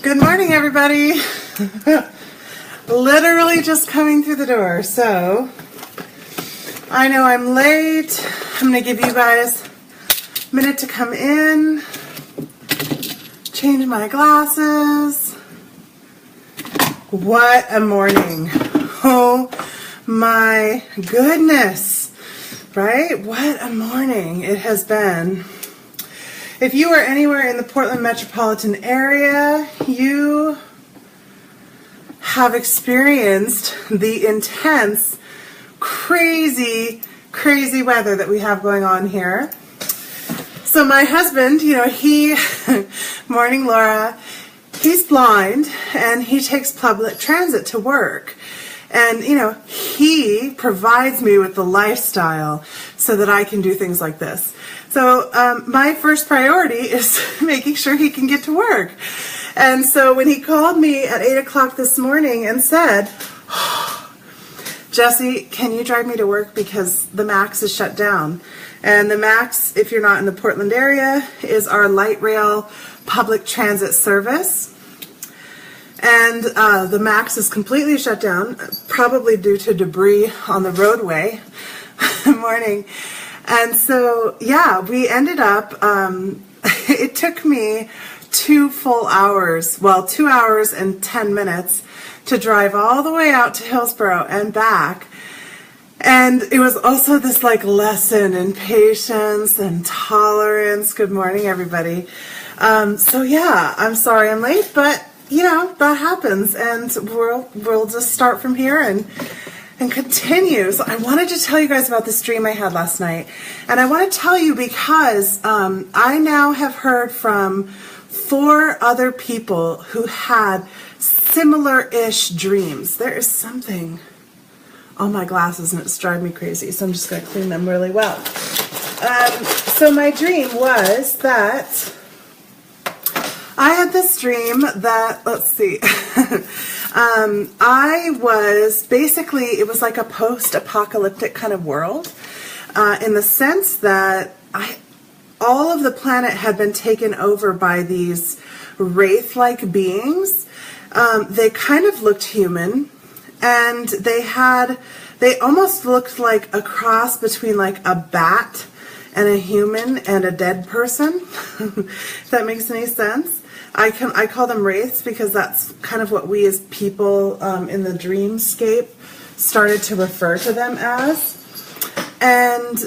Good morning, everybody. Literally just coming through the door, so I know I'm late. I'm going to give you guys a minute to come in, change my glasses. What a morning. Oh my goodness, right? What a morning it has been. If you are anywhere in the Portland metropolitan area, you have experienced the intense, crazy weather that we have going on here. So my husband, morning Laura, he's blind and he takes public transit to work. And, he provides me with the lifestyle so that I can do things like this. So my first priority is making sure he can get to work. And so when he called me at 8 o'clock this morning and said, Jesse, can you drive me to work because the MAX is shut down? And the MAX, if you're not in the Portland area, is our light rail public transit service. And the MAX is completely shut down, probably due to debris on the roadway. Morning. And so, yeah, we ended up, it took me 2 full hours, 2 hours and 10 minutes to drive all the way out to Hillsborough and back. And it was also this lesson in patience and tolerance. Good morning, everybody. So yeah, I'm sorry I'm late, but that happens, and we'll just start from here and continue. So I wanted to tell you guys about this dream I had last night, and I want to tell you because I now have heard from 4 other people who had similar-ish dreams. There is something on my glasses, and it's driving me crazy, so I'm just going to clean them really well. So my dream was that I had this dream that, let's see, I was basically, it was like a post-apocalyptic kind of world in the sense that all of the planet had been taken over by these wraith-like beings. They kind of looked human, and they almost looked like a cross between like a bat and a human and a dead person, if that makes any sense. I call them wraiths because that's kind of what we as people in the dreamscape started to refer to them as. And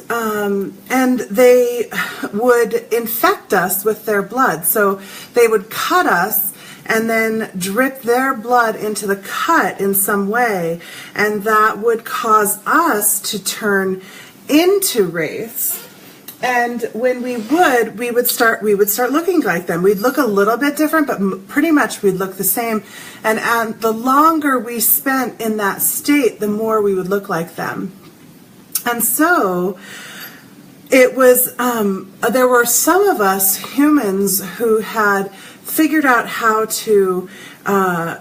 they would infect us with their blood. So they would cut us and then drip their blood into the cut in some way, and that would cause us to turn into wraiths. And when we would start looking like them. We'd look a little bit different, but pretty much we'd look the same. And the longer we spent in that state, the more we would look like them. And so it was, there were some of us humans who had figured out how to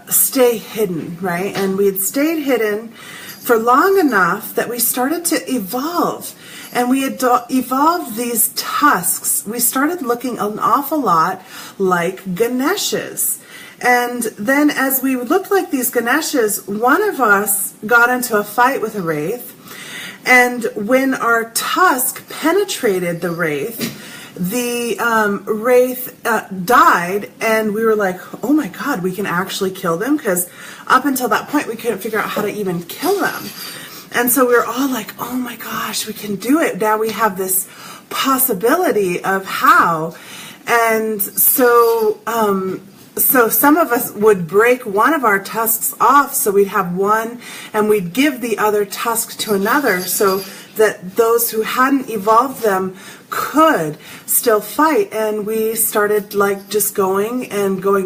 stay hidden, right? And we had stayed hidden for long enough that we started to evolve. And we had evolved these tusks. We started looking an awful lot like Ganeshas. And then as we looked like these Ganeshas, one of us got into a fight with a wraith. And when our tusk penetrated the wraith, the wraith died, and we were like, oh my God, we can actually kill them? Because up until that point, we couldn't figure out how to even kill them. And so we were all like, oh my gosh, we can do it. Now we have this possibility of how. And so some of us would break one of our tusks off, so we'd have one, and we'd give the other tusk to another so that those who hadn't evolved them could still fight. And we started just going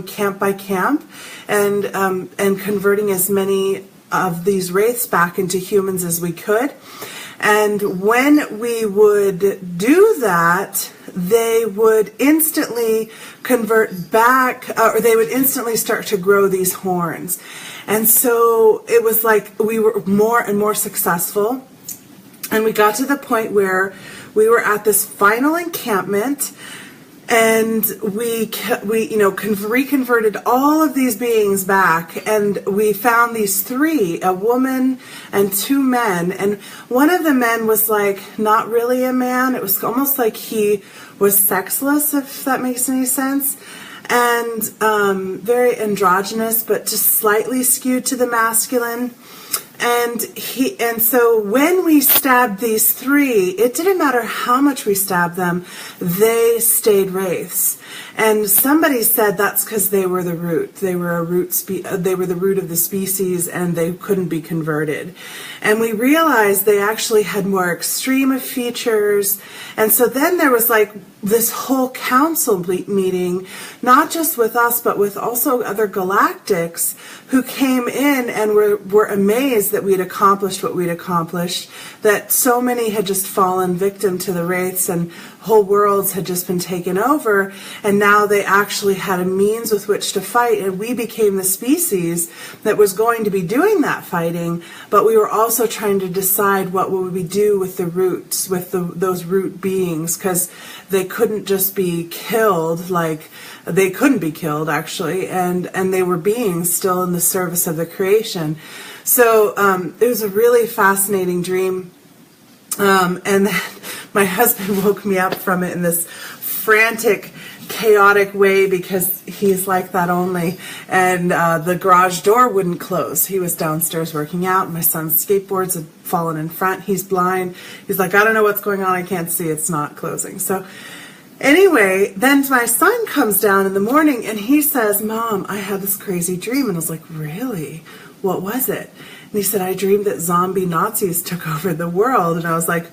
camp by camp and converting as many of these wraiths back into humans as we could. And when we would do that, they would instantly convert back, or they would instantly start to grow these horns. And so it was like we were more and more successful. And we got to the point where we were at this final encampment, And we reconverted all of these beings back, and we found these three, a woman and two men. And one of the men was like not really a man. It was almost like he was sexless, if that makes any sense. And very androgynous, but just slightly skewed to the masculine. And so when we stabbed these three, it didn't matter how much we stabbed them, they stayed wraiths. And somebody said that's because they were the root. They were they were the root of the species, and they couldn't be converted. And we realized they actually had more extreme of features. And so then there was like this whole council meeting, not just with us, but with also other galactics who came in and were amazed that we'd accomplished what we'd accomplished, that so many had just fallen victim to the wraiths and whole worlds had just been taken over, and now they actually had a means with which to fight, and we became the species that was going to be doing that fighting. But we were also trying to decide what would we do with the roots, with those root beings, because they couldn't just be killed, like they couldn't be killed actually, and they were beings still in the service of the creation. So it was a really fascinating dream. And then my husband woke me up from it in this frantic, chaotic way, because he's like that only. And the garage door wouldn't close. He was downstairs working out. My son's skateboards had fallen in front. He's blind. He's like, I don't know what's going on. I can't see. It's not closing. So anyway, then my son comes down in the morning and he says, Mom, I had this crazy dream. And I was like, really? What was it? And he said, I dreamed that zombie Nazis took over the world. And I was like,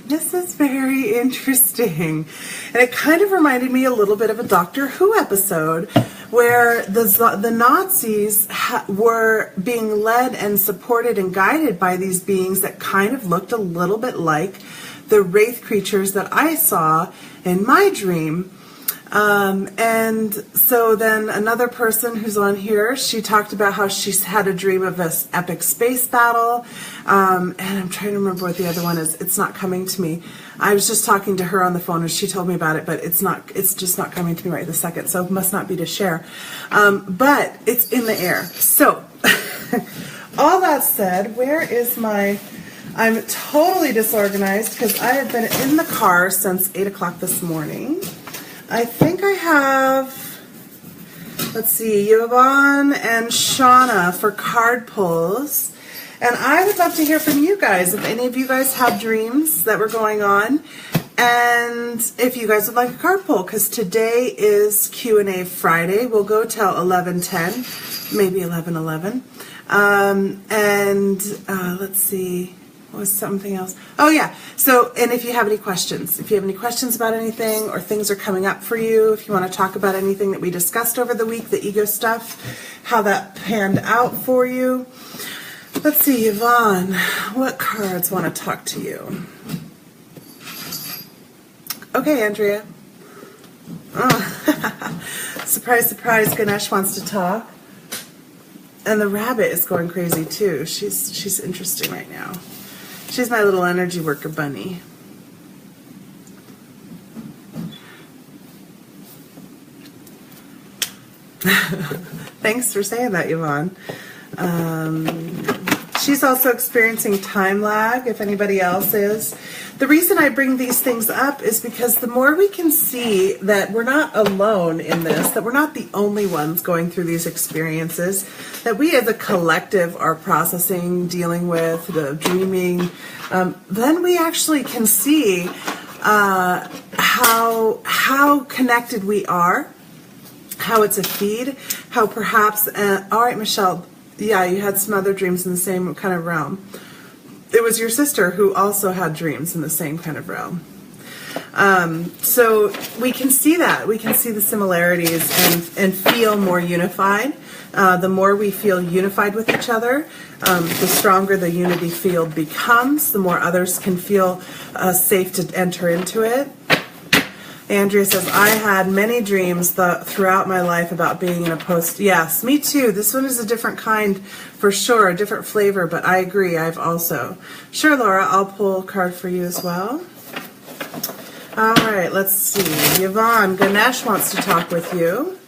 this is very interesting. And it kind of reminded me a little bit of a Doctor Who episode where the Nazis were being led and supported and guided by these beings that kind of looked a little bit like the wraith creatures that I saw in my dream. And so then another person who's on here, she talked about how she's had a dream of this epic space battle. And I'm trying to remember what the other one is. It's not coming to me. I was just talking to her on the phone and she told me about it, but it's just not coming to me right this second. So it must not be to share. But it's in the air. So all that said, where is I'm totally disorganized because I have been in the car since 8 o'clock this morning. I think I have, let's see, Yvonne and Shauna for card pulls. And I would love to hear from you guys if any of you guys have dreams that were going on. And if you guys would like a card pull, because today is Q&A Friday. We'll go till 11:10, maybe 11:11. Let's see. Was something else? Oh yeah. So, and if you have any questions about anything or things are coming up for you, if you want to talk about anything that we discussed over the week, the ego stuff, how that panned out for you. Let's see, Yvonne, what cards want to talk to you? Okay, Andrea. Oh. Surprise, surprise, Ganesh wants to talk. And the rabbit is going crazy too. She's interesting right now. She's my little energy worker bunny. Thanks for saying that, Yvonne. She's also experiencing time lag, if anybody else is. The reason I bring these things up is because the more we can see that we're not alone in this, that we're not the only ones going through these experiences, that we as a collective are processing, dealing with, dreaming, then we actually can see how connected we are, how it's a feed, how perhaps, all right, Michelle, yeah, you had some other dreams in the same kind of realm. It was your sister who also had dreams in the same kind of realm. So we can see that. We can see the similarities and feel more unified. The more we feel unified with each other, the stronger the unity field becomes, the more others can feel safe to enter into it. Andrea says, I had many dreams throughout my life about being in a post. Yes, me too. This one is a different kind for sure, a different flavor, but I agree. I've also. Sure, Laura, I'll pull a card for you as well. All right, let's see. Yvonne, Ganesh wants to talk with you.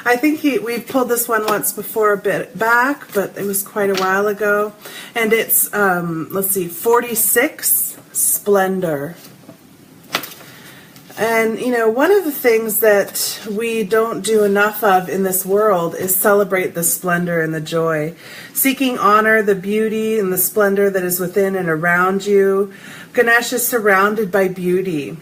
I think we've pulled this one once before a bit back, but it was quite a while ago. And it's, let's see, 46, Splendor. And, you know, one of the things that we don't do enough of in this world is celebrate the splendor and the joy. Seeking honor, the beauty and the splendor that is within and around you. Ganesh is surrounded by beauty.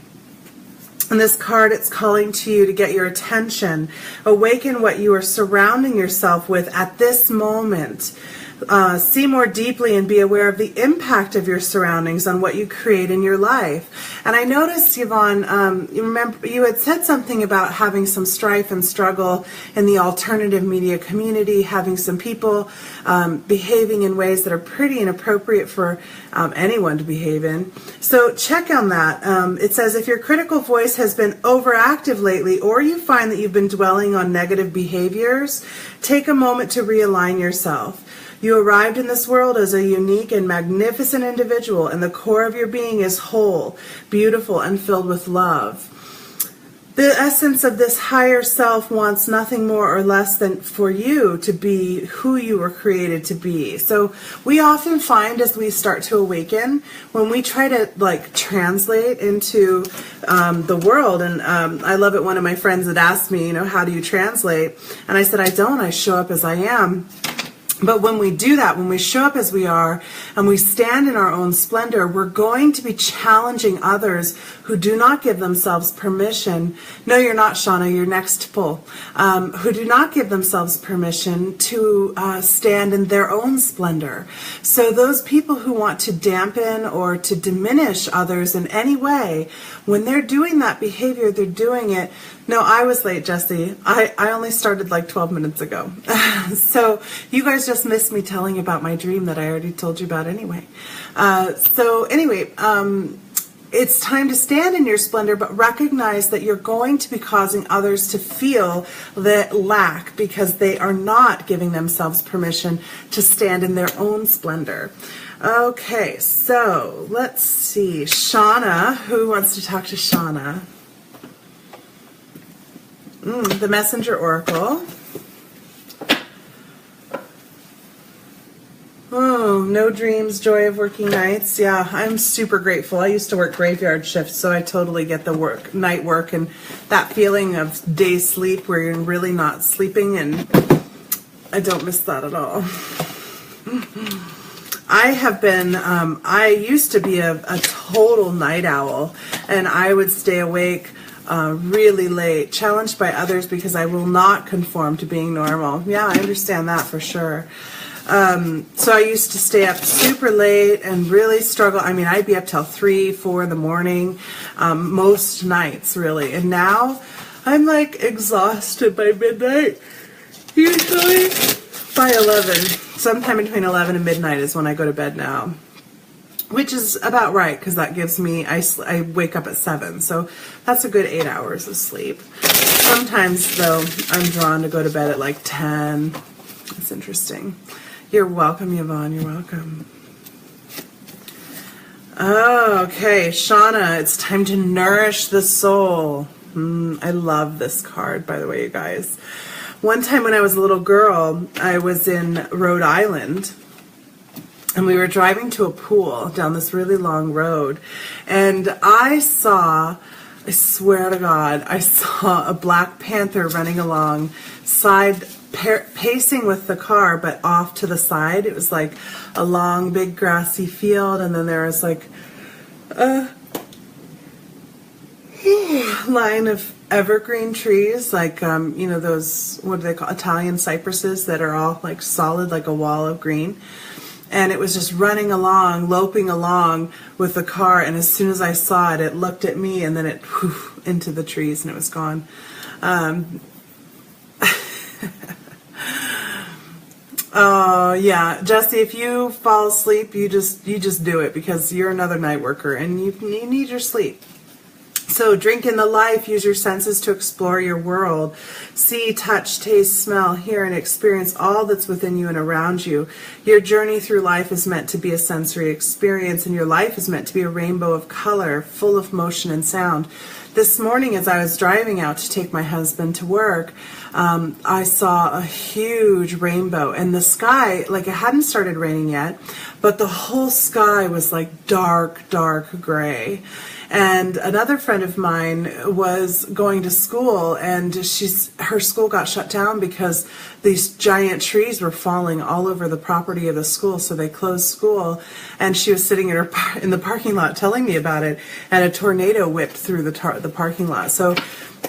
And this card, it's calling to you to get your attention. Awaken what you are surrounding yourself with at this moment. See more deeply and be aware of the impact of your surroundings on what you create in your life. And I noticed, Yvonne, you remember you had said something about having some strife and struggle in the alternative media community, having some people behaving in ways that are pretty inappropriate for anyone to behave in. So check on that. It says if your critical voice has been overactive lately, or you find that you've been dwelling on negative behaviors, take a moment to realign yourself. You arrived in this world as a unique and magnificent individual, and the core of your being is whole, beautiful, and filled with love. The essence of this higher self wants nothing more or less than for you to be who you were created to be. So we often find as we start to awaken, when we try to like translate into the world, and I love it, one of my friends had asked me, you know, how do you translate? And I said, I don't, I show up as I am. But when we do that, when we show up as we are and we stand in our own splendor, we're going to be challenging others who do not give themselves permission. No, you're not, Shauna, you're next to pull. Who do not give themselves permission to stand in their own splendor. So those people who want to dampen or to diminish others in any way, when they're doing that behavior, they're doing it. No, I was late, Jesse. I only started like 12 minutes ago. So you guys just missed me telling about my dream that I already told you about anyway. It's time to stand in your splendor, but recognize that you're going to be causing others to feel that lack because they are not giving themselves permission to stand in their own splendor. Okay, so let's see. Shauna, who wants to talk to Shauna? The Messenger Oracle. Oh, no dreams, joy of working nights. Yeah, I'm super grateful. I used to work graveyard shifts, so I totally get the night work and that feeling of day sleep where you're really not sleeping, and I don't miss that at all. I have been, I used to be a total night owl, and I would stay awake really late, challenged by others because I will not conform to being normal. Yeah, I understand that for sure. So I used to stay up super late and really struggle. I mean, I'd be up till 3, 4 in the morning, most nights really. And now I'm like exhausted by midnight, usually by 11. Sometime between 11 and midnight is when I go to bed now. Which is about right, because that gives me, I wake up at 7, so that's a good 8 hours of sleep. Sometimes, though, I'm drawn to go to bed at like 10. It's interesting. You're welcome, Yvonne, you're welcome. Oh, okay, Shauna, it's time to nourish the soul. I love this card, by the way, you guys. One time when I was a little girl, I was in Rhode Island, and we were driving to a pool down this really long road, and I swear to God, I saw a black panther running along, pacing with the car, but off to the side. It was like a long, big grassy field, and then there was like a line of evergreen trees, like, you know, those, what do they call, Italian cypresses that are all like solid, like a wall of green. And it was just running along, loping along with the car. And as soon as I saw it, it looked at me, and then it into the trees, and it was gone. Oh yeah, Jesse, if you fall asleep, you just do it, because you're another night worker and you need your sleep. So drink in the life, use your senses to explore your world. See, touch, taste, smell, hear, and experience all that's within you and around you. Your journey through life is meant to be a sensory experience, and your life is meant to be a rainbow of color, full of motion and sound. This morning, as I was driving out to take my husband to work, I saw a huge rainbow, and the sky, like it hadn't started raining yet, but the whole sky was like dark, dark gray. And another friend of mine was going to school, and her school got shut down because these giant trees were falling all over the property of the school. So they closed school, and she was sitting in the parking lot telling me about it, and a tornado whipped through the parking lot. So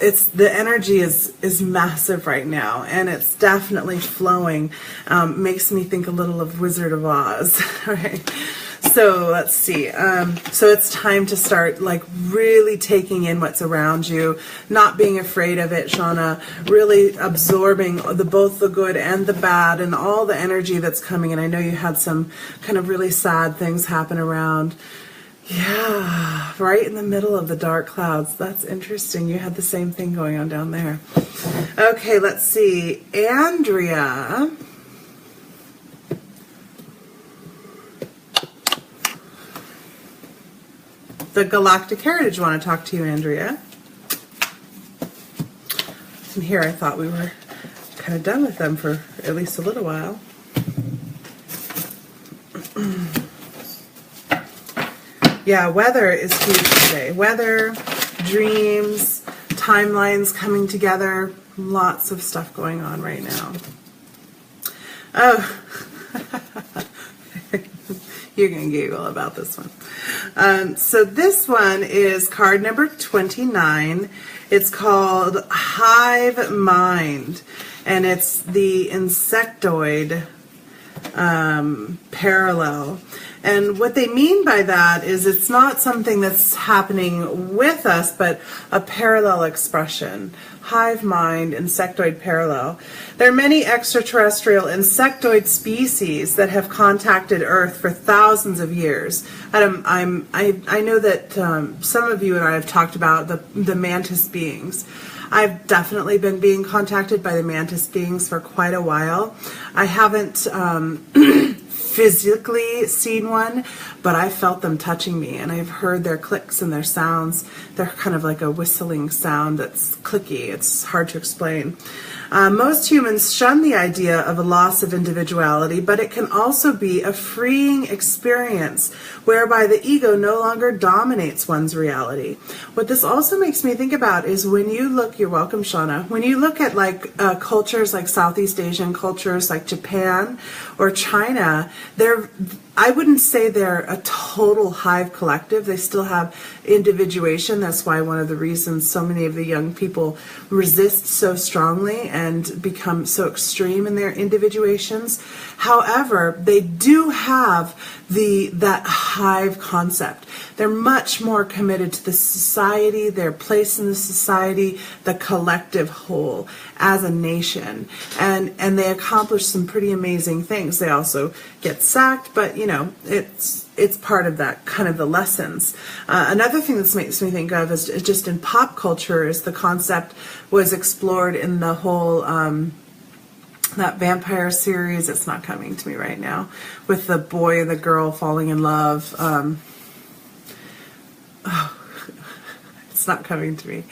the energy is massive right now, and it's definitely flowing. Makes me think a little of Wizard of Oz. All right. So let's see. So it's time to start like really taking in what's around you, not being afraid of it, Shauna, really absorbing both the good and the bad and all the energy that's coming. And I know you had some kind of really sad things happen around. Yeah, right in the middle of the dark clouds. That's interesting. You had the same thing going on down there. Okay, let's see. Andrea. The Galactic Heritage want to talk to you, Andrea. And here I thought we were kind of done with them for at least a little while. Yeah, weather is huge today. Weather, dreams, timelines coming together. Lots of stuff going on right now. Oh, you're going to giggle about this one. So this one is card number 29. It's called Hive Mind, and it's the insectoid parallel. And what they mean by that is it's not something that's happening with us, but a parallel expression. Hive mind, insectoid parallel. There are many extraterrestrial insectoid species that have contacted Earth for thousands of years. I know that some of you and I have talked about the mantis beings. I've definitely been being contacted by the mantis beings for quite a while. I haven't physically seen one, but I felt them touching me, and I've heard their clicks and their sounds. They're kind of like a whistling sound that's clicky. It's hard to explain. Most humans shun the idea of a loss of individuality, but it can also be a freeing experience whereby the ego no longer dominates one's reality. What this also makes me think about is when you look, you're welcome, Shauna, when you look at like cultures like Southeast Asian cultures like Japan or China, I wouldn't say they're a total hive collective. They still have individuation. That's why one of the reasons so many of the young people resist so strongly and become so extreme in their individuations. However, they do have that hive concept. They're much more committed to the society, their place in the society, the collective whole as a nation. And they accomplish some pretty amazing things. They also get sacked, but you know, it's part of that kind of the lessons. Another thing that makes me think of is just in pop culture is the concept was explored in the whole that vampire series. It's not coming to me right now, with the boy and the girl falling in love. It's not coming to me.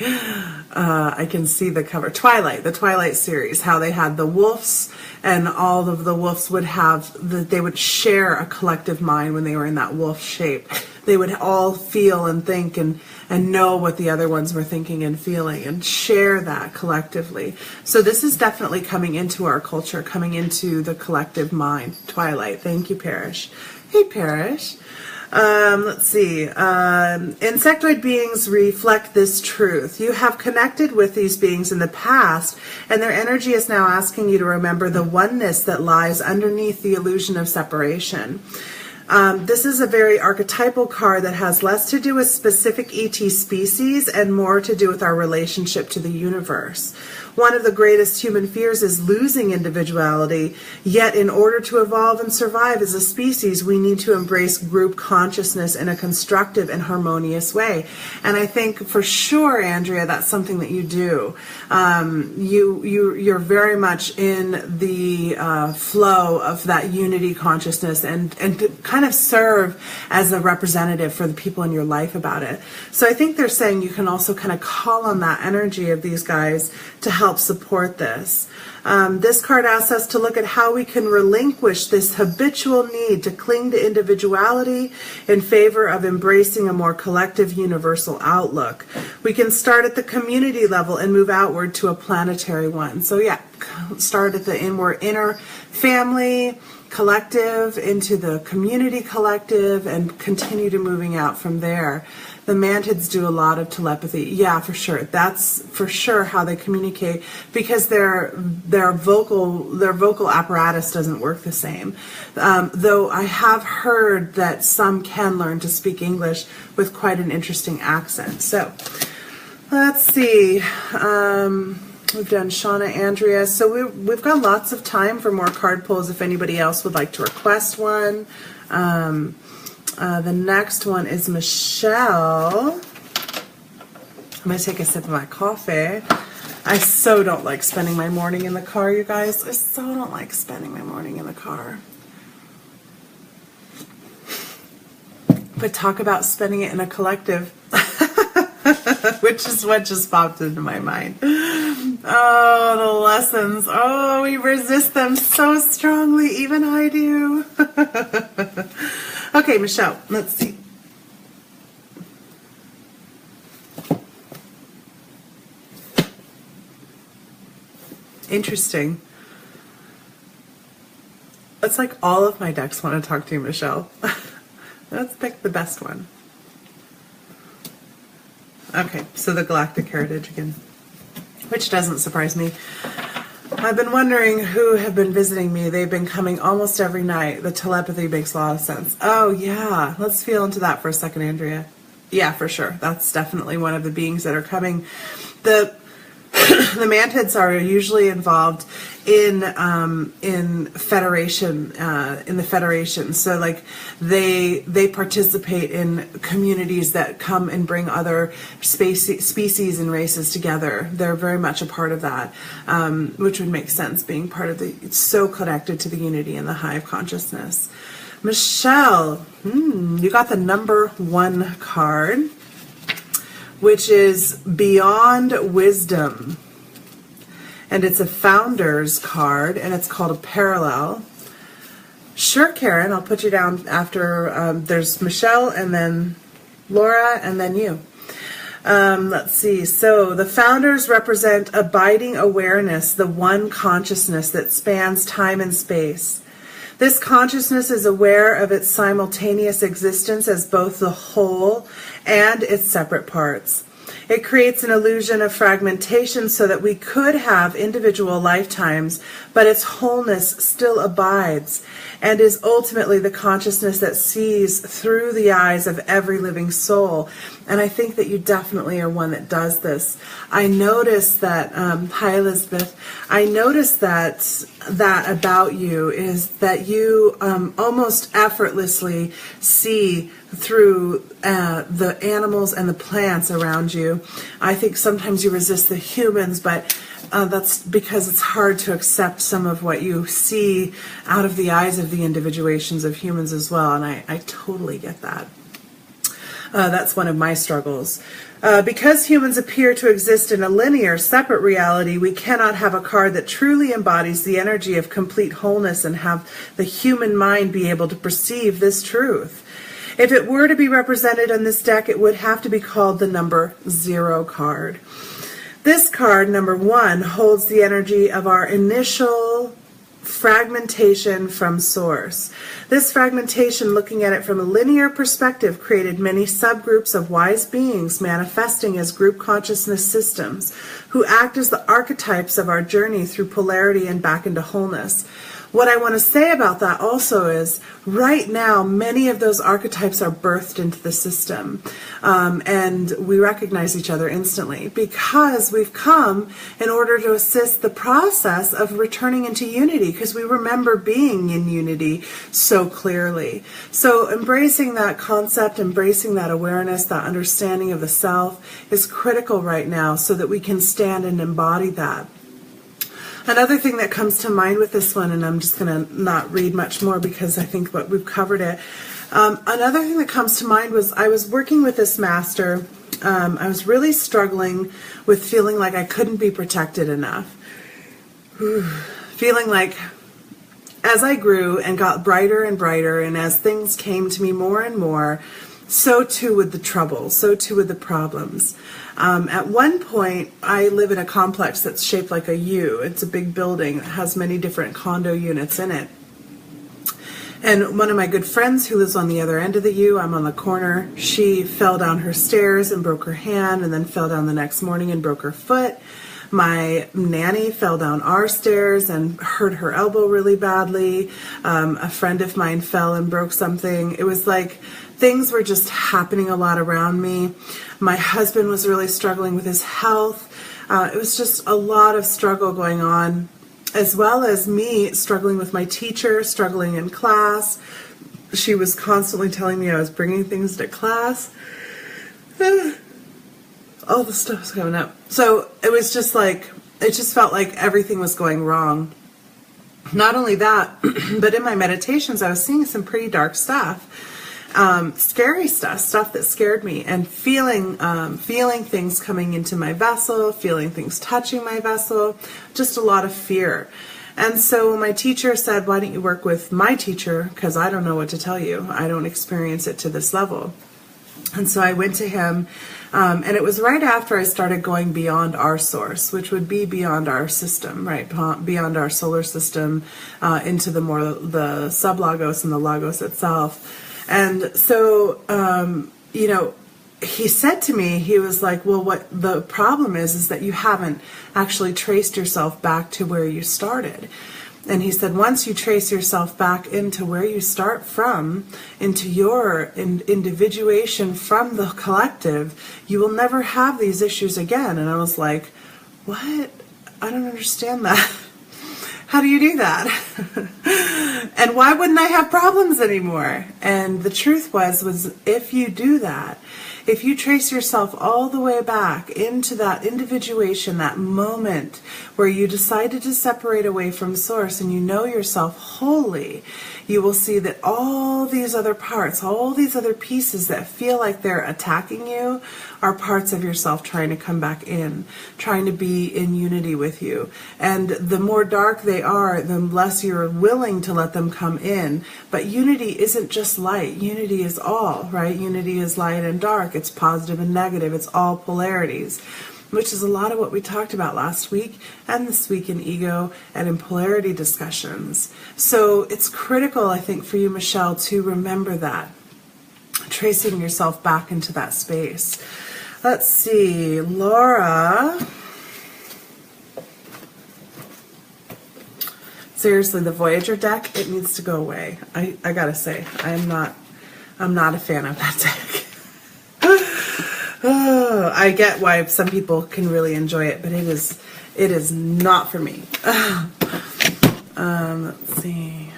I can see the cover. The Twilight series, how they had the wolves, and all of the wolves they would share a collective mind when they were in that wolf shape. They would all feel and think and know what the other ones were thinking and feeling and share that collectively. So this is definitely coming into our culture, coming into the collective mind. Twilight. Thank you, Parrish. Hey, Parrish. Let's see. Insectoid beings reflect this truth. You have connected with these beings in the past, and their energy is now asking you to remember the oneness that lies underneath the illusion of separation. This is a very archetypal card that has less to do with specific ET species and more to do with our relationship to the universe. One of the greatest human fears is losing individuality, yet in order to evolve and survive as a species, we need to embrace group consciousness in a constructive and harmonious way. And I think for sure, Andrea, that's something that you do. You're very much in the flow of that unity consciousness and to kind of serve as a representative for the people in your life about it. So I think they're saying you can also kind of call on that energy of these guys to help support this. This card asks us to look at how we can relinquish this habitual need to cling to individuality in favor of embracing a more collective universal outlook. We can start at the community level and move outward to a planetary one. So yeah, start at the inner family collective into the community collective and continue to moving out from there. The mantids do a lot of telepathy. Yeah, for sure. That's for sure how they communicate, because their vocal apparatus doesn't work the same. Though I have heard that some can learn to speak English with quite an interesting accent. So let's see. We've done Shauna, Andrea. So we've got lots of time for more card pulls if anybody else would like to request one. The next one is Michelle. I'm going to take a sip of my coffee. I so don't like spending my morning in the car, you guys. I so don't like spending my morning in the car. But talk about spending it in a collective, which is what just popped into my mind. Oh, the lessons. Oh, we resist them so strongly. Even I do. Okay, Michelle, let's see. Interesting. It's like all of my decks want to talk to you, Michelle. Let's pick the best one. Okay, so the Galactic Heritage again, which doesn't surprise me. I've been wondering who have been visiting me. They've been coming almost every night. The telepathy makes a lot of sense. Oh, yeah. Let's feel into that for a second, Andrea. Yeah, for sure. That's definitely one of the beings that are coming. The mantids are usually involved in federation, in the federation. So like they participate in communities that come and bring other species and races together. They're very much a part of that, which would make sense, being part of it's so connected to the unity and the hive consciousness. Michelle, you got the number 1 card, which is Beyond Wisdom. And it's a Founder's card, and it's called a Parallel. Sure, Karen, I'll put you down after. There's Michelle, and then Laura, and then you. Let's see. So the Founders represent abiding awareness, the one consciousness that spans time and space. This consciousness is aware of its simultaneous existence as both the whole and its separate parts. It creates an illusion of fragmentation so that we could have individual lifetimes, but its wholeness still abides and is ultimately the consciousness that sees through the eyes of every living soul. And I think that you definitely are one that does this. I noticed that, hi Elizabeth, I noticed that about you is that you almost effortlessly see through the animals and the plants around you. I think sometimes you resist the humans, but that's because it's hard to accept some of what you see out of the eyes of the individuations of humans as well, and I totally get that. That's one of my struggles. Because humans appear to exist in a linear, separate reality, we cannot have a card that truly embodies the energy of complete wholeness and have the human mind be able to perceive this truth. If it were to be represented on this deck, it would have to be called the number 0 card. This card, number 1, holds the energy of our initial fragmentation from source. This fragmentation, looking at it from a linear perspective, created many subgroups of wise beings manifesting as group consciousness systems who act as the archetypes of our journey through polarity and back into wholeness. What I want to say about that also is right now, many of those archetypes are birthed into the system. And we recognize each other instantly because we've come in order to assist the process of returning into unity, because we remember being in unity so clearly. So embracing that concept, embracing that awareness, that understanding of the self is critical right now so that we can stand and embody that. Another thing that comes to mind with this one, and I'm just going to not read much more because I think we've covered it. Another thing that comes to mind was I was working with this master. I was really struggling with feeling like I couldn't be protected enough. Feeling like as I grew and got brighter and brighter, and as things came to me more and more, so too with the trouble, so too with the problems. At one point, I live in a complex that's shaped like a U. It's a big building that has many different condo units in it. And one of my good friends who lives on the other end of the U, I'm on the corner, she fell down her stairs and broke her hand, and then fell down the next morning and broke her foot. My nanny fell down our stairs and hurt her elbow really badly. A friend of mine fell and broke something. It was like things were just happening a lot around me. My husband was really struggling with his health. It was just a lot of struggle going on, as well as me struggling with my teacher, struggling in class. She was constantly telling me I was bringing things to class. All the stuff's coming up. So it was just like, it just felt like everything was going wrong. Not only that, but in my meditations, I was seeing some pretty dark stuff. Scary stuff that scared me, and feeling things coming into my vessel, feeling things touching my vessel, just a lot of fear. And so my teacher said, why don't you work with my teacher? Because I don't know what to tell you. I don't experience it to this level. And so I went to him, and it was right after I started going beyond our source, which would be beyond our system, right? Beyond our solar system, into the sub-logos and the logos itself. And so, he said to me, he was like, well, what the problem is that you haven't actually traced yourself back to where you started. And he said, once you trace yourself back into where you start from, into your individuation from the collective, you will never have these issues again. And I was like, what? I don't understand that. How do you do that? And why wouldn't I have problems anymore? And the truth was if you do that, if you trace yourself all the way back into that individuation, that moment where you decided to separate away from source and you know yourself wholly, you will see that all these other parts, all these other pieces that feel like they're attacking you are parts of yourself trying to come back in, trying to be in unity with you. And the more dark they are, the less you're willing to let them come in. But unity isn't just light. Unity is all, right? Unity is light and dark. It's positive and negative. It's all polarities, which is a lot of what we talked about last week and this week in ego and in polarity discussions. So it's critical, I think, for you, Michelle, to remember that, tracing yourself back into that space. Let's see, Laura. Seriously, the Voyager deck, it needs to go away. I gotta say, I'm not a fan of that deck. Oh, I get why some people can really enjoy it, but it is not for me. Let's see.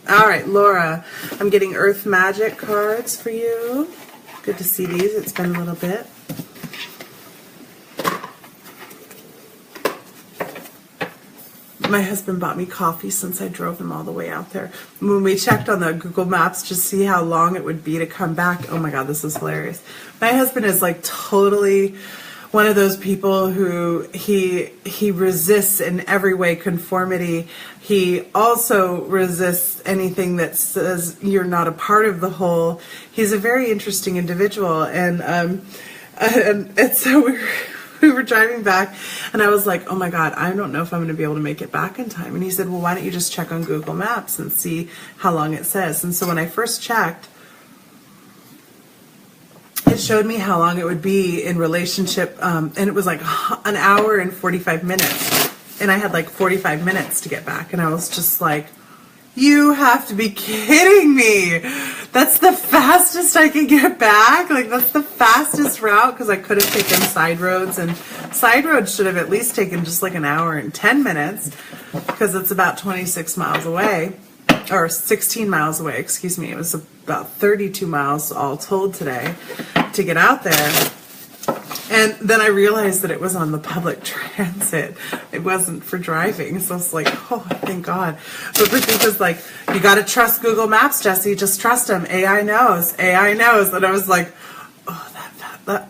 All right, Laura, I'm getting Earth Magic cards for you. Good to see these. It's been a little bit. My husband bought me coffee since I drove him all the way out there. When we checked on the Google Maps to see how long it would be to come back, oh my God, this is hilarious. My husband is like totally one of those people who he resists in every way conformity. He also resists anything that says you're not a part of the whole. He's a very interesting individual, and so we were driving back, and I was like, oh my God, I don't know if I'm going to be able to make it back in time. And he said, well, why don't you just check on Google Maps and see how long it says? And so when I first checked, it showed me how long it would be in relationship, and it was like an hour and 45 minutes and I had like 45 minutes to get back, and I was just like, you have to be kidding me. That's the fastest I can get back. Like, that's the fastest route, because I could have taken side roads, and side roads should have at least taken just like an hour and 10 minutes, because it's about 26 miles away, or 16 miles away, excuse me. It was about 32 miles all told today to get out there. And then I realized that it was on the public transit. It wasn't for driving. So I was like, oh, thank God. But Brittany was like, you got to trust Google Maps, Jesse. Just trust him. AI knows. AI knows. And I was like, oh, that.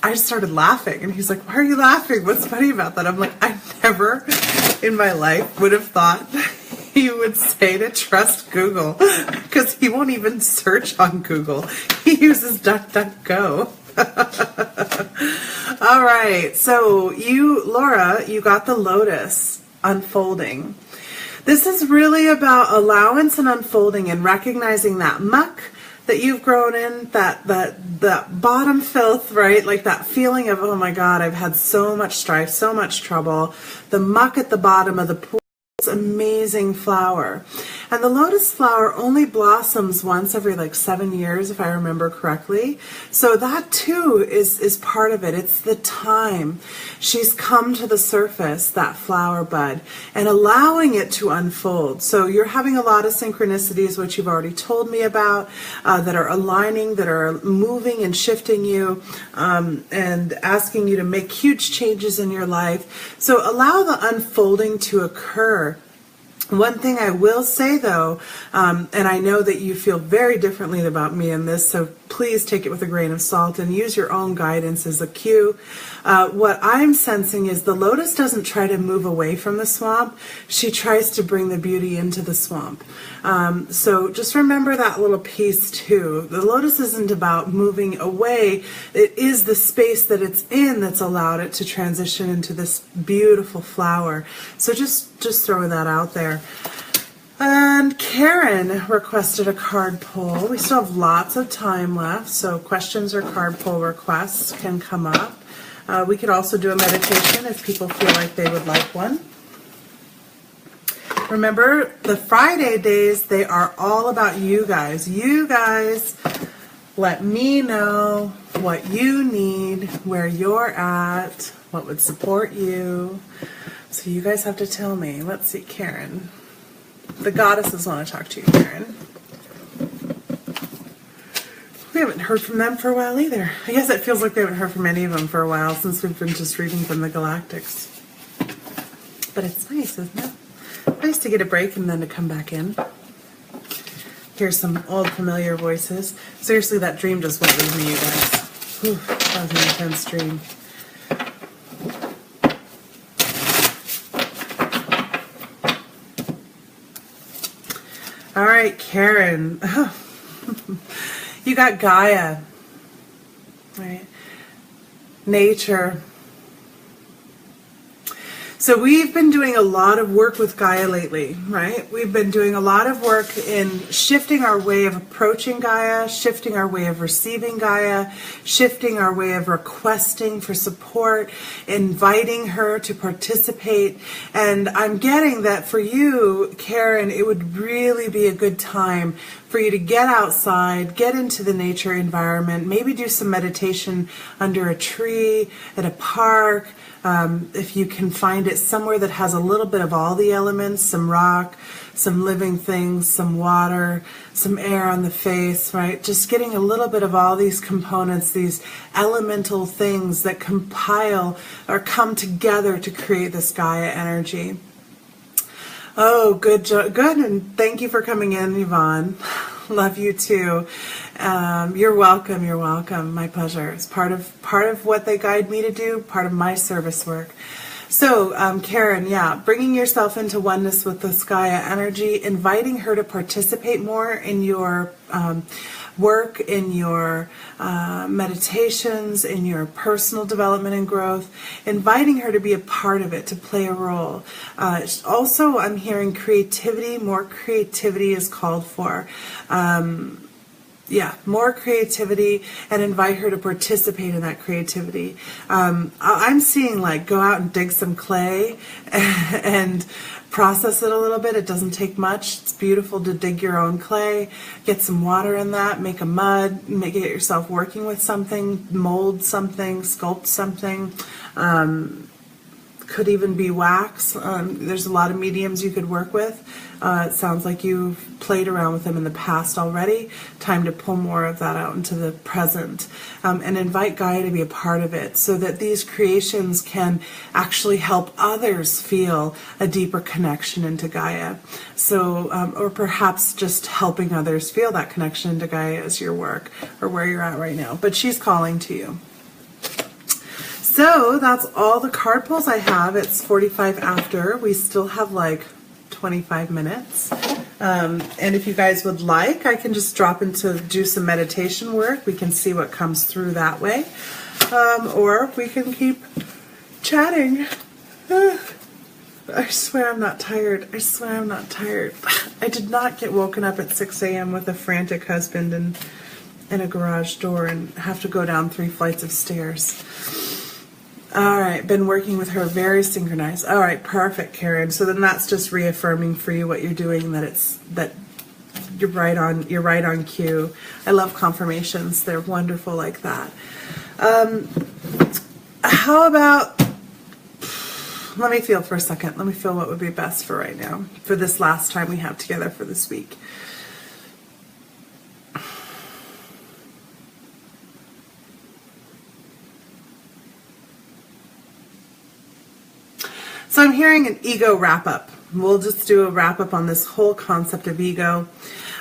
I just started laughing. And he's like, why are you laughing? What's funny about that? I'm like, I never in my life would have thought you would say to trust Google, because he won't even search on Google. He uses DuckDuckGo. All right, so Laura, you got the lotus unfolding. This is really about allowance and unfolding, and recognizing that muck that you've grown in, that bottom filth, right? Like that feeling of, oh my God, I've had so much strife, so much trouble. The muck at the bottom of the pool. Amazing flower, and the lotus flower only blossoms once every like 7 years, if I remember correctly. So that too is part of it. It's the time she's come to the surface, that flower bud, and allowing it to unfold. So you're having a lot of synchronicities, which you've already told me about, that are aligning, that are moving and shifting you, and asking you to make huge changes in your life. So allow the unfolding to occur. One thing I will say, though, and I know that you feel very differently about me in this, so please take it with a grain of salt and use your own guidance as a cue. What I'm sensing is the lotus doesn't try to move away from the swamp. She tries to bring the beauty into the swamp. So just remember that little piece, too. The lotus isn't about moving away. It is the space that it's in that's allowed it to transition into this beautiful flower. So just throw that out there. And Karen requested a card pull. We still have lots of time left, so questions or card pull requests can come up. We could also do a meditation if people feel like they would like one. Remember, the Friday days, they are all about you guys. You guys let me know what you need, where you're at, what would support you. So you guys have to tell me. Let's see, Karen. The goddesses want to talk to you, Karen. We haven't heard from them for a while either. I guess it feels like we haven't heard from any of them for a while since we've been just reading from the Galactics. But it's nice, isn't it? Nice to get a break and then to come back in. Hear some old familiar voices. Seriously, that dream just went with me, you guys. Whew, that was an intense dream. All right, Karen. You got Gaia, right? Nature. So we've been doing a lot of work with Gaia lately, right? We've been doing a lot of work in shifting our way of approaching Gaia, shifting our way of receiving Gaia, shifting our way of requesting for support, inviting her to participate. And I'm getting that for you, Karen, it would really be a good time for you to get outside, get into the nature environment, maybe do some meditation under a tree, at a park, if you can find it somewhere that has a little bit of all the elements, some rock, some living things, some water, some air on the face, right? Just getting a little bit of all these components, these elemental things that compile or come together to create this Gaia energy. Oh, good, and thank you for coming in, Yvonne. Love you too. You're welcome. You're welcome. My pleasure. It's part of what they guide me to do. Part of my service work. So, Karen, yeah, bringing yourself into oneness with this Gaia energy, inviting her to participate more in your work, in your meditations, in your personal development and growth, inviting her to be a part of it, to play a role. Also, I'm hearing creativity. More creativity is called for. more creativity, and invite her to participate in that creativity. I'm seeing like go out and dig some clay and process it a little bit. It doesn't take much. It's beautiful to dig your own clay, get some water in that, make a mud, get yourself working with something, mold something, sculpt something. Could even be wax. There's a lot of mediums you could work with. It sounds like you've played around with them in the past already. Time to pull more of that out into the present, and invite Gaia to be a part of it so that these creations can actually help others feel a deeper connection into Gaia. So, or perhaps just helping others feel that connection into Gaia as your work or where you're at right now. But she's calling to you. So that's all the card pulls I have. It's 45 after. We still have like 25 minutes. And if you guys would like, I can just drop into do some meditation work. We can see what comes through that way. Or we can keep chatting. I swear I'm not tired. I swear I'm not tired. I did not get woken up at 6 a.m. with a frantic husband and a garage door and have to go down 3 flights of stairs. All right, been working with her, very synchronized. All right, perfect, Karen. So then that's just reaffirming for you what you're doing, that you're right on cue. I love confirmations. They're wonderful like that. How about, let me feel for a second. Let me feel what would be best for right now, for this last time we have together for this week. So I'm hearing an ego wrap-up. We'll just do a wrap-up on this whole concept of ego.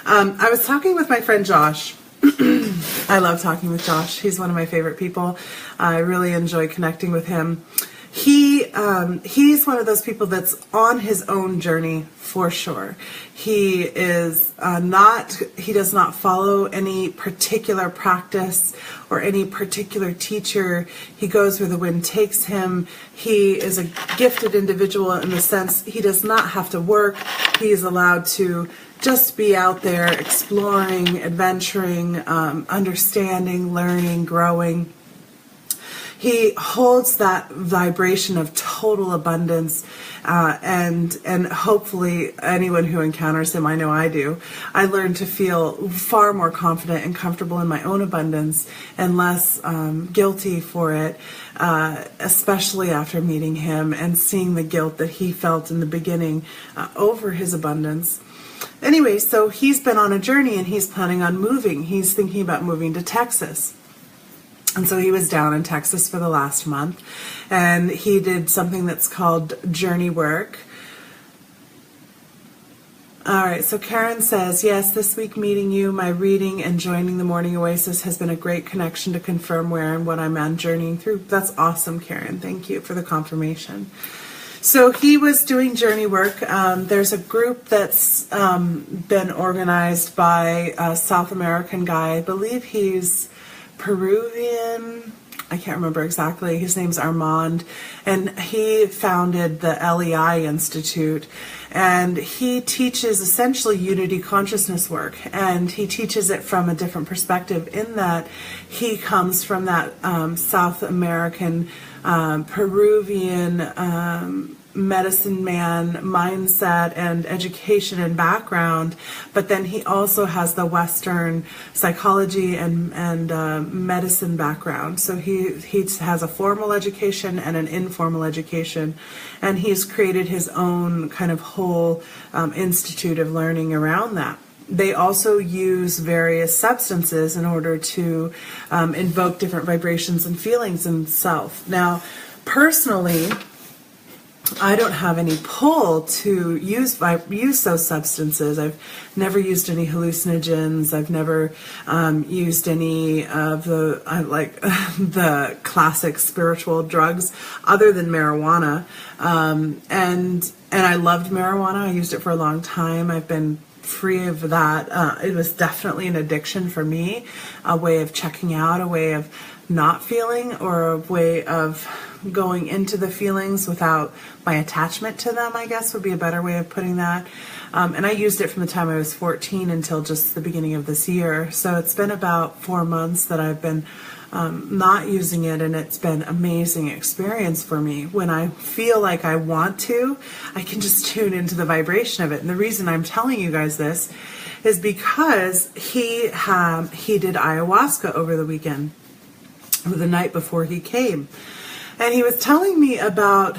I was talking with my friend Josh. I love talking with Josh. He's one of my favorite people. I really enjoy connecting with him. He's one of those people that's on his own journey for sure. He is he does not follow any particular practice or any particular teacher. He goes where the wind takes him. He is a gifted individual in the sense he does not have to work. He is allowed to just be out there exploring, adventuring, understanding, learning, growing. He holds that vibration of total abundance, and hopefully anyone who encounters him, I know I do, I learn to feel far more confident and comfortable in my own abundance and less guilty for it, especially after meeting him and seeing the guilt that he felt in the beginning over his abundance. Anyway, so he's been on a journey and he's planning on moving. He's thinking about moving to Texas. And so he was down in Texas for the last month, and he did something that's called journey work. All right, so Karen says, yes, this week meeting you, my reading and joining the Morning Oasis has been a great connection to confirm where and what I'm on journeying through. That's awesome, Karen. Thank you for the confirmation. So he was doing journey work. There's a group that's been organized by a South American guy. I believe he's Peruvian, I can't remember exactly. His name's Armand, and he founded the LEI Institute, and he teaches essentially unity consciousness work, and he teaches it from a different perspective in that he comes from that South American, Peruvian medicine man mindset and education and background, but then he also has the Western psychology and medicine background. So he has a formal education and an informal education, and he's created his own kind of whole institute of learning around that. They also use various substances in order to invoke different vibrations and feelings in self. Now, personally, I don't have any pull to use those substances. I've never used any hallucinogens. I've never used any of the the classic spiritual drugs other than marijuana. And I loved marijuana. I used it for a long time. I've been free of that. It was definitely an addiction for me, a way of checking out, a way of not feeling, or a way of going into the feelings without my attachment to them, I guess would be a better way of putting that. And I used it from the time I was 14 until just the beginning of this year. So it's been about 4 months that I've been not using it, and it's been an amazing experience for me. When I feel like I want to, I can just tune into the vibration of it. And the reason I'm telling you guys this is because he did ayahuasca over the weekend, the night before he came. And he was telling me about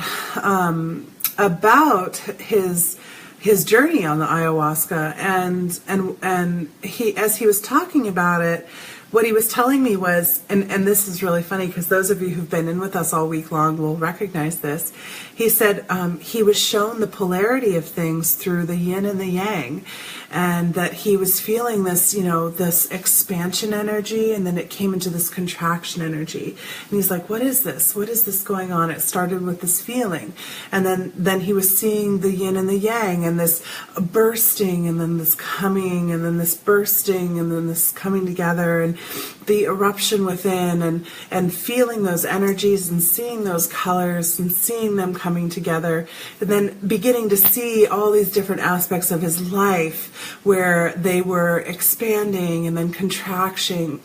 his journey on the ayahuasca, and he, as he was talking about it, what he was telling me was, and this is really funny because those of you who've been in with us all week long will recognize this. He said he was shown the polarity of things through the yin and the yang, and that he was feeling this, this expansion energy, and then it came into this contraction energy. And he's like, what is this? What is this going on? It started with this feeling, and then he was seeing the yin and the yang, and this bursting, and then this coming, and then this bursting, and then this coming together, and the eruption within, and feeling those energies and seeing those colors and seeing them coming together, and then beginning to see all these different aspects of his life where they were expanding and then contracting,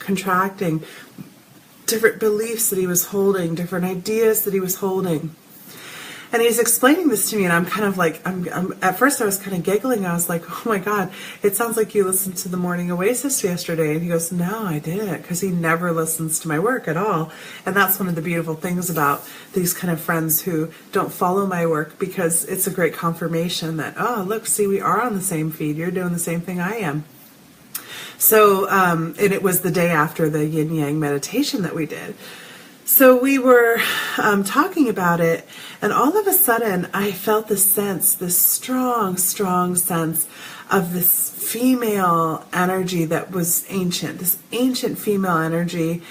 different beliefs that he was holding, different ideas that he was holding. And he's explaining this to me, and I'm kind of like, I'm at first I was kind of giggling. I was like, oh my God, it sounds like you listened to the morning Oasis yesterday. And he goes, no, I didn't, because he never listens to my work at all. And that's one of the beautiful things about these kind of friends who don't follow my work, because it's a great confirmation that, oh, look, see, we are on the same feed. You're doing the same thing I am. So, and it was the day after the yin yang meditation that we did. So we were talking about it, and all of a sudden I felt this sense, this strong, strong sense of this female energy that was ancient, this ancient female energy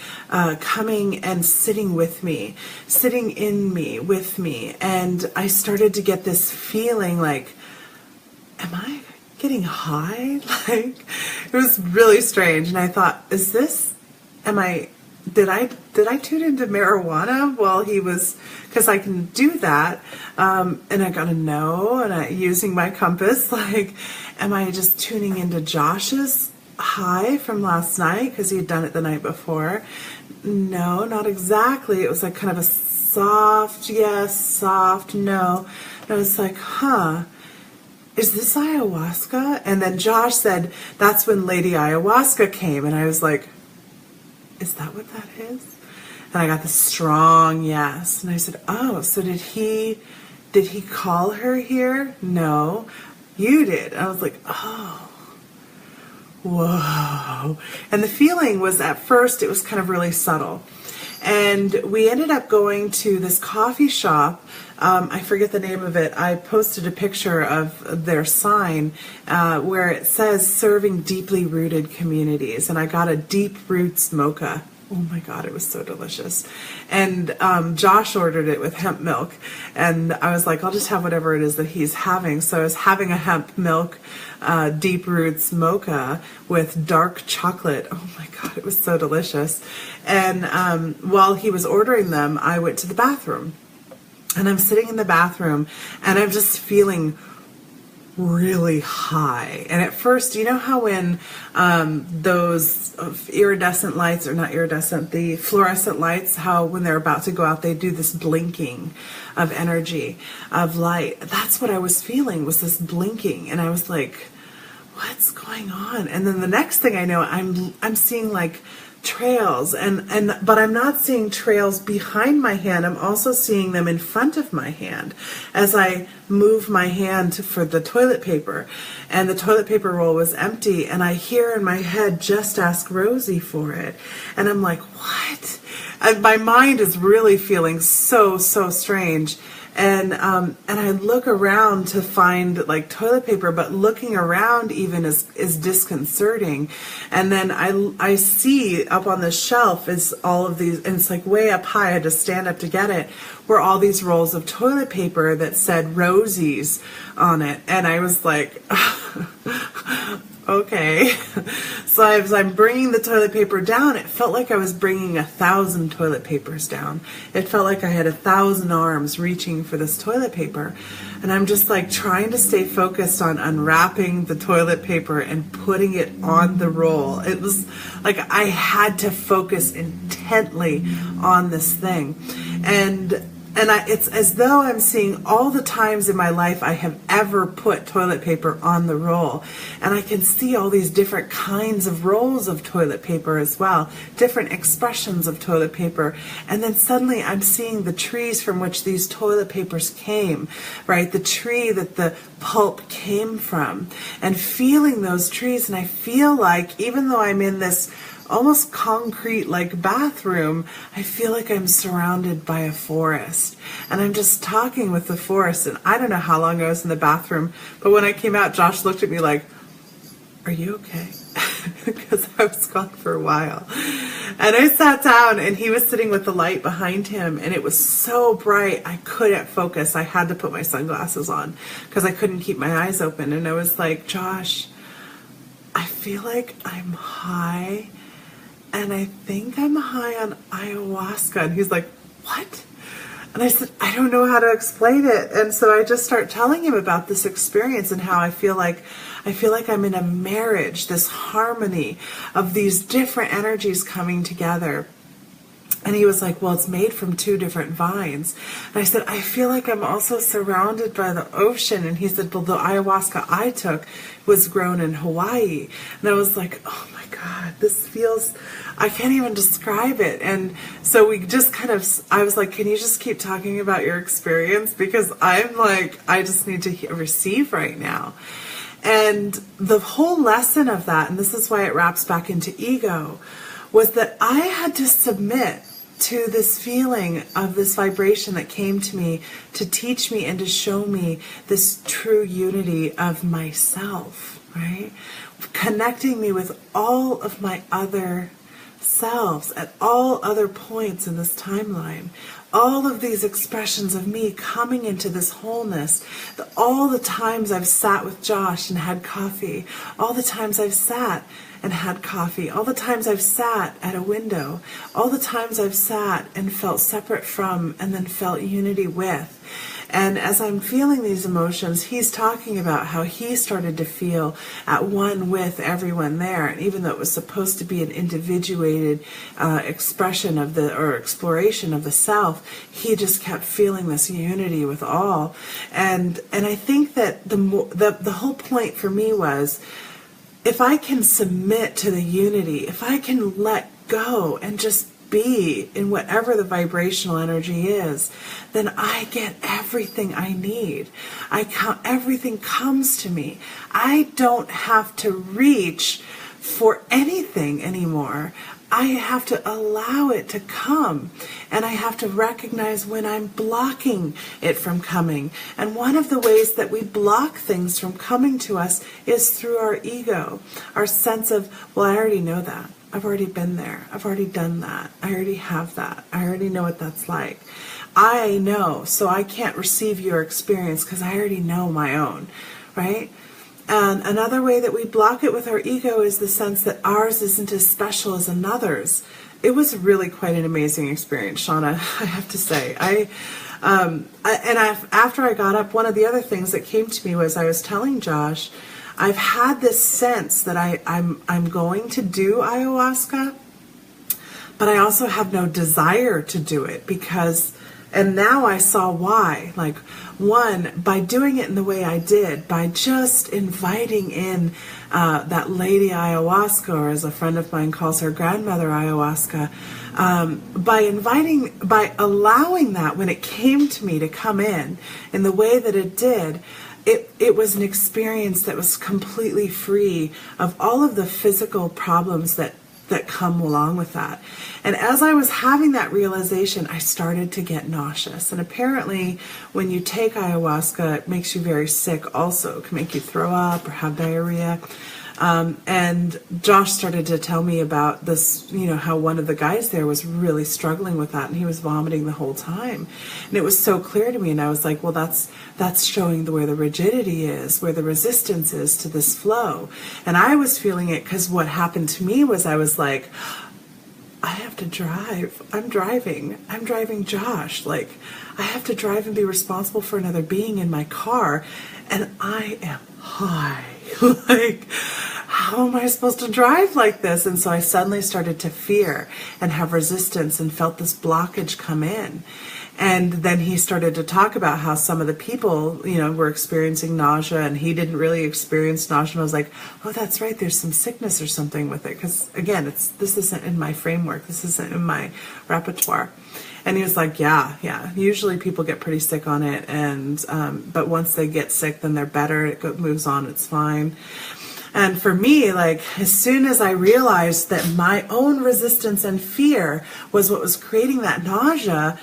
coming and sitting with me, sitting in me, with me. And I started to get this feeling like, am I getting high? Like, it was really strange. And I thought, did I tune into marijuana while he was, because I can do that, and I got to know, and using my compass, like, am I just tuning into Josh's high from last night because he had done it the night before? No, not exactly. It was like kind of a soft yes, soft no. And I was like, is this ayahuasca? And then Josh said, that's when Lady Ayahuasca came, and I was like, is that what that is? And I got this strong yes. And I said, oh, so did he call her here? No, you did. And I was like, oh, whoa. And the feeling was, at first, it was kind of really subtle. And we ended up going to this coffee shop. I forget the name of it. I posted a picture of their sign where it says serving deeply rooted communities. And I got a deep roots mocha. Oh my God, it was so delicious. And Josh ordered it with hemp milk. And I was like, I'll just have whatever it is that he's having. So I was having a hemp milk deep roots mocha with dark chocolate. Oh my God, it was so delicious. And while he was ordering them, I went to the bathroom. And I'm sitting in the bathroom, and I'm just feeling really high. And at first, you know how when those iridescent lights, or not iridescent, the fluorescent lights, how when they're about to go out, they do this blinking of energy, of light. That's what I was feeling, was this blinking. And I was like, what's going on? And then the next thing I know, I'm seeing like trails, but I'm not seeing trails behind my hand. I'm also seeing them in front of my hand as I move my hand for the toilet paper, and the toilet paper roll was empty, and I hear in my head, just ask Rosie for it. And I'm like, what? And my mind is really feeling so strange. And I look around to find like toilet paper, but looking around even is disconcerting. And then I see up on the shelf is all of these, and it's like way up high, I had to stand up to get it, were all these rolls of toilet paper that said Rosie's on it. And I was like, okay. So as I'm bringing the toilet paper down, it felt like I was bringing 1,000 toilet papers down. It felt like I had 1,000 arms reaching for this toilet paper. And I'm just like trying to stay focused on unwrapping the toilet paper and putting it on the roll. It was like I had to focus intently on this thing. And it's as though I'm seeing all the times in my life I have ever put toilet paper on the roll. And I can see all these different kinds of rolls of toilet paper as well, different expressions of toilet paper. And then suddenly I'm seeing the trees from which these toilet papers came, right? The tree that the pulp came from, and feeling those trees. And I feel like even though I'm in this almost concrete like bathroom, I feel like I'm surrounded by a forest, and I'm just talking with the forest. And I don't know how long I was in the bathroom, but when I came out, Josh looked at me like, "Are you okay?" Because I was gone for a while. And I sat down, and he was sitting with the light behind him, and it was so bright I couldn't focus. I had to put my sunglasses on because I couldn't keep my eyes open. And I was like, "Josh, I feel like I'm high, and I think I'm high on ayahuasca." And he's like, "What?" And I said, "I don't know how to explain it." And so I just start telling him about this experience and how I feel like I'm in a marriage, this harmony of these different energies coming together. And he was like, "Well, it's made from 2 different vines." And I said, "I feel like I'm also surrounded by the ocean." And he said, "Well, the ayahuasca I took was grown in Hawaii." And I was like, "Oh my God, this feels, I can't even describe it." And so we just I was like, "Can you just keep talking about your experience? Because I'm like, I just need to receive right now." And the whole lesson of that, and this is why it wraps back into ego, was that I had to submit to this feeling of this vibration that came to me to teach me and to show me this true unity of myself, right? Connecting me with all of my other selves at all other points in this timeline. All of these expressions of me coming into this wholeness, all the times I've sat with Josh and had coffee, all the times I've sat and had coffee, all the times I've sat at a window, all the times I've sat and felt separate from and then felt unity with. And as I'm feeling these emotions, he's talking about how he started to feel at one with everyone there. And even though it was supposed to be an individuated expression of or exploration of the self, he just kept feeling this unity with all. And I think that the whole point for me was, if I can submit to the unity, if I can let go and just be in whatever the vibrational energy is, then I get everything I need. Everything comes to me. I don't have to reach for anything anymore. I have to allow it to come, and I have to recognize when I'm blocking it from coming. And one of the ways that we block things from coming to us is through our ego, our sense of, well, I already know that. I've already been there. I've already done that. I already have that. I already know what that's like. I know, so I can't receive your experience because I already know my own, right? And another way that we block it with our ego is the sense that ours isn't as special as another's. It was really quite an amazing experience, Shauna, I have to say. After I got up, one of the other things that came to me was I was telling Josh, I've had this sense that I'm going to do ayahuasca, but I also have no desire to do it because, and now I saw why. Like, one, by doing it in the way I did, by just inviting in that Lady Ayahuasca, or as a friend of mine calls her, Grandmother Ayahuasca, by allowing that when it came to me to come in the way that it did, it was an experience that was completely free of all of the physical problems that that come along with that. And as I was having that realization, I started to get nauseous. And apparently when you take ayahuasca, it makes you very sick also. It can make you throw up or have diarrhea. And Josh started to tell me about this, how one of the guys there was really struggling with that, and he was vomiting the whole time. And it was so clear to me, and I was like, well, that's showing where the rigidity is, where the resistance is to this flow. And I was feeling it because what happened to me was I was like, I have to drive. I'm driving Josh. Like, I have to drive and be responsible for another being in my car, and I am high. Like, how am I supposed to drive like this? And so I suddenly started to fear and have resistance and felt this blockage come in. And then he started to talk about how some of the people, were experiencing nausea, and he didn't really experience nausea. And I was like, oh, that's right. There's some sickness or something with it. Because again, this isn't in my framework. This isn't in my repertoire. And he was like, yeah. Usually people get pretty sick on it, and but once they get sick, then they're better. It moves on. It's fine. And for me, like, as soon as I realized that my own resistance and fear was what was creating that nausea,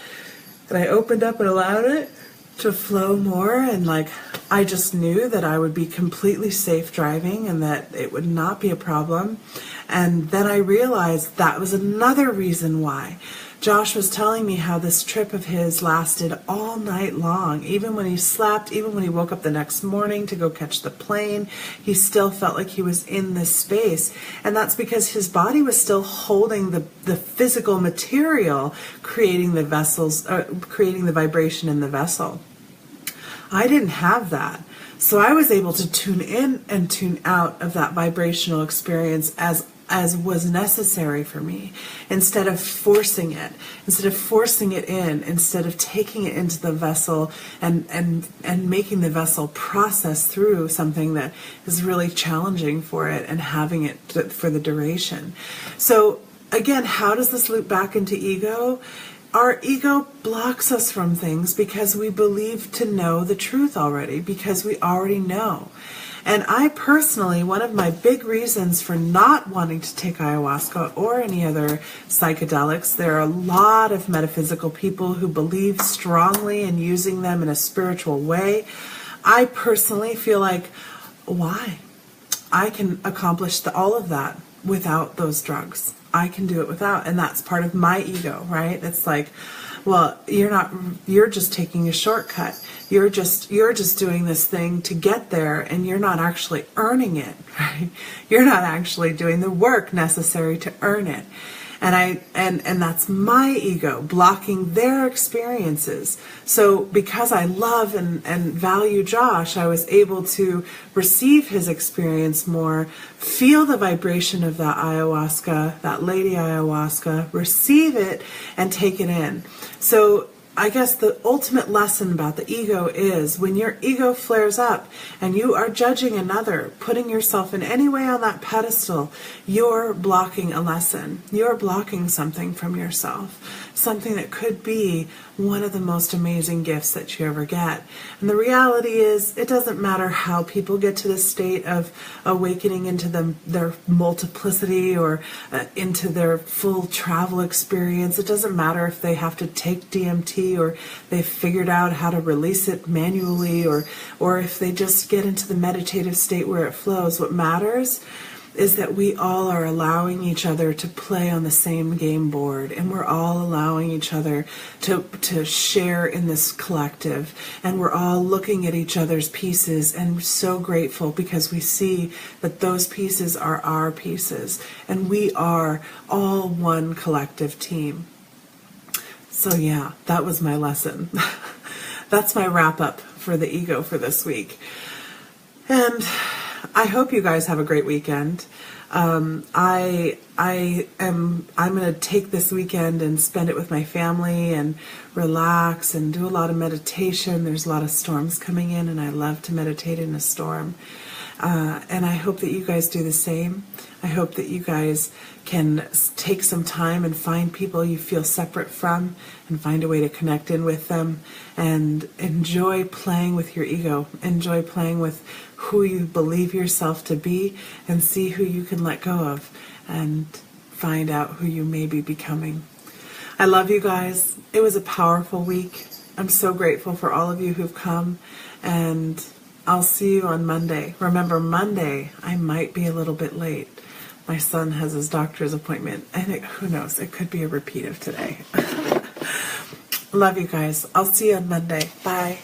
and I opened up and allowed it to flow more, and like, I just knew that I would be completely safe driving and that it would not be a problem. And then I realized that was another reason why Josh was telling me how this trip of his lasted all night long. Even when he slept, even when he woke up the next morning to go catch the plane, he still felt like he was in this space. And that's because his body was still holding the physical material, creating the vessels, creating the vibration in the vessel. I didn't have that. So I was able to tune in and tune out of that vibrational experience as was necessary for me, instead of forcing it in, instead of taking it into the vessel and making the vessel process through something that is really challenging for it and having it for the duration. So again, how does this loop back into ego? Our ego blocks us from things because we believe to know the truth already, because we already know. And I personally, one of my big reasons for not wanting to take ayahuasca or any other psychedelics, there are a lot of metaphysical people who believe strongly in using them in a spiritual way. I personally feel like, why? I can accomplish all of that without those drugs. I can do it without, and that's part of my ego, right? It's like, well, you're just taking a shortcut. You're just doing this thing to get there, and you're not actually earning it, right? You're not actually doing the work necessary to earn it. And that's my ego blocking their experiences. So because I love and value Josh, I was able to receive his experience more, feel the vibration of that ayahuasca, that Lady Ayahuasca, receive it and take it in. So I guess the ultimate lesson about the ego is when your ego flares up and you are judging another, putting yourself in any way on that pedestal, you're blocking a lesson. You're blocking something from yourself, something that could be one of the most amazing gifts that you ever get. And the reality is, it doesn't matter how people get to this state of awakening into their multiplicity or into their full travel experience. It doesn't matter if they have to take DMT or they've figured out how to release it manually or if they just get into the meditative state where it flows. What matters is that we all are allowing each other to play on the same game board, and we're all allowing each other to share in this collective, and we're all looking at each other's pieces, and we're so grateful because we see that those pieces are our pieces, and we are all one collective team. So yeah, that was my lesson. That's my wrap up for the ego for this week. And I hope you guys have a great weekend. I'm going to take this weekend and spend it with my family and relax and do a lot of meditation. There's a lot of storms coming in, and I love to meditate in a storm. And I hope that you guys do the same. I hope that you guys can take some time and find people you feel separate from and find a way to connect in with them and enjoy playing with your ego. Enjoy playing with who you believe yourself to be and see who you can let go of and find out who you may be becoming. I love you guys. It was a powerful week. I'm so grateful for all of you who've come, and I'll see you on Monday. Remember, Monday, I might be a little bit late. My son has his doctor's appointment, and who knows, it could be a repeat of today. Love you guys. I'll see you on Monday. Bye.